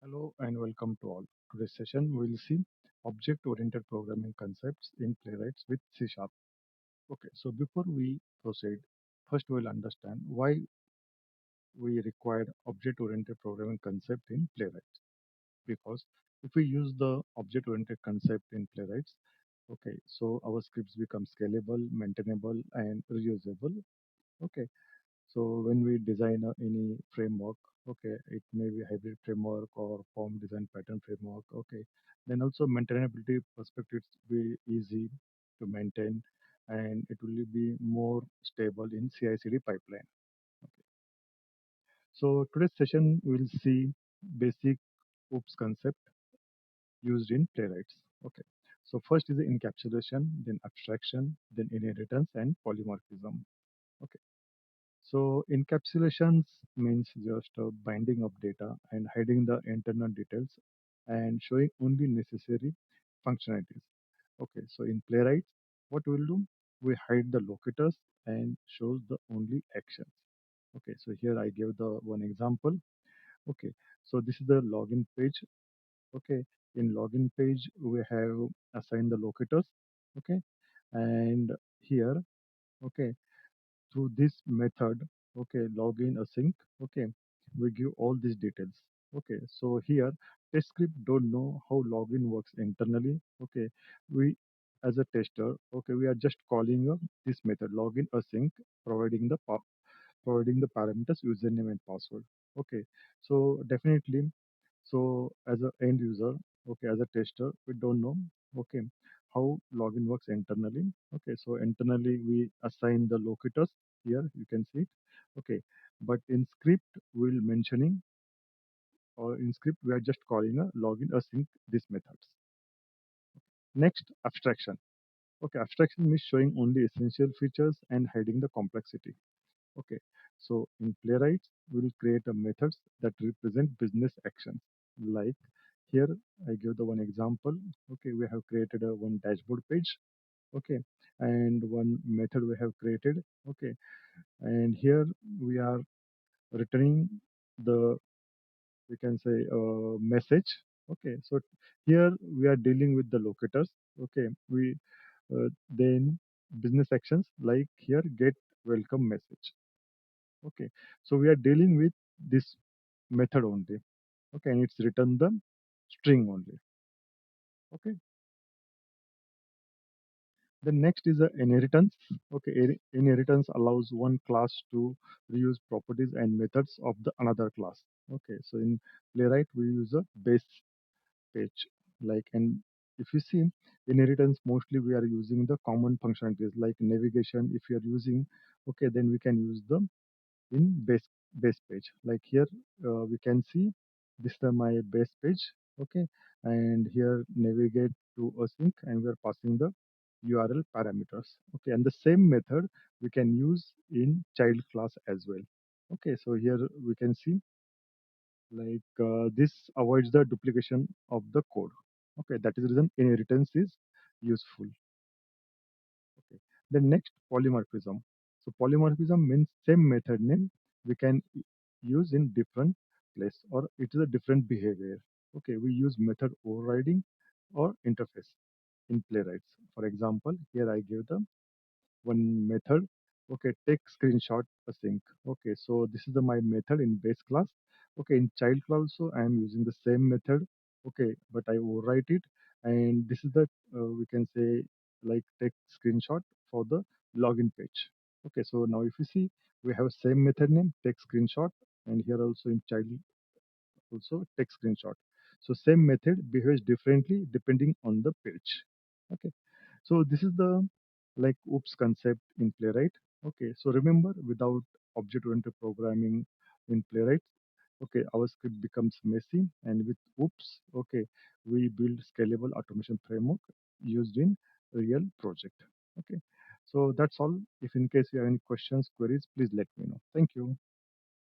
Hello and welcome to all. Today's session we will see object-oriented programming concepts in Playwrights with C Sharp. Okay, so before we proceed, first we'll understand why we required object-oriented programming concept in Playwrights. Because if we use the object-oriented concept in Playwrights, okay, so our scripts become scalable, maintainable, and reusable. Okay, so when we design any framework, okay, it may be hybrid framework or form design pattern framework, okay, then also maintainability perspective will be easy to maintain and it will be more stable in CI/CD pipeline. Okay. So today's session we'll see basic OOPS concept used in Playwrights. Okay. So first is the encapsulation, then abstraction, then inheritance and polymorphism. Okay. So encapsulations means just binding of data and hiding the internal details and showing only necessary functionalities. Okay, so in Playwright, what we'll do, we hide the locators and shows the only actions. Okay, so here I give the one example. Okay, so this is the login page. Okay, in login page we have assigned the locators. Okay, and here, okay, through this method, okay, login async, okay, we give all these details. Okay, so here test script don't know how login works internally. Okay, we as a tester, okay, we are just calling this method login async, providing the providing the parameters username and password. Okay, so definitely, so as a end user, okay, as a tester, we don't know, okay, how login works internally. Okay, so internally we assign the locators. Here you can see it. Okay, but in script we'll mentioning or in script we are just calling a login async these methods. Next, abstraction. Okay, abstraction means showing only essential features and hiding the complexity. Okay, so in Playwright, we'll create a methods that represent business actions. Like here, I give the one example. Okay, we have created a one dashboard page. Okay, and one method we have created. Okay, and here we are returning the we can say message. Okay, so here we are dealing with the locators. Okay, we then business actions like here get welcome message. Okay, so we are dealing with this method only. Okay, and it's written the string only. Okay, the next is the inheritance. Okay, inheritance allows one class to reuse properties and methods of the another class. Okay, so in Playwright we use a base page like, and if you see inheritance, mostly we are using the common functionalities like navigation. If you are using, okay, then we can use the in base page. Like here we can see this is my base page. Okay, and here navigate to async and we are passing the URL parameters. Okay, and the same method we can use in child class as well. Okay, so here we can see like this avoids the duplication of the code. Okay, that is the reason inheritance is useful. Okay. The next, polymorphism. So polymorphism means same method name we can use in different place or it is a different behavior. Okay, we use method overriding or interface in Playwrights. For example, here I give the one method. Okay, take screenshot async. Okay, so this is the my method in base class. Okay, in child class also I am using the same method. Okay, but I overwrite it, and this is the we can say like take screenshot for the login page. Okay, so now if you see we have same method name take screenshot, and here also in child also take screenshot. So same method behaves differently depending on the page. Okay, so this is the like OOPS concept in Playwright. Okay, so remember without object-oriented programming in Playwright, okay, our script becomes messy, and with OOPS, okay, we build scalable automation framework used in real project. Okay, so that's all. If in case you have any questions, queries, please let me know. Thank you.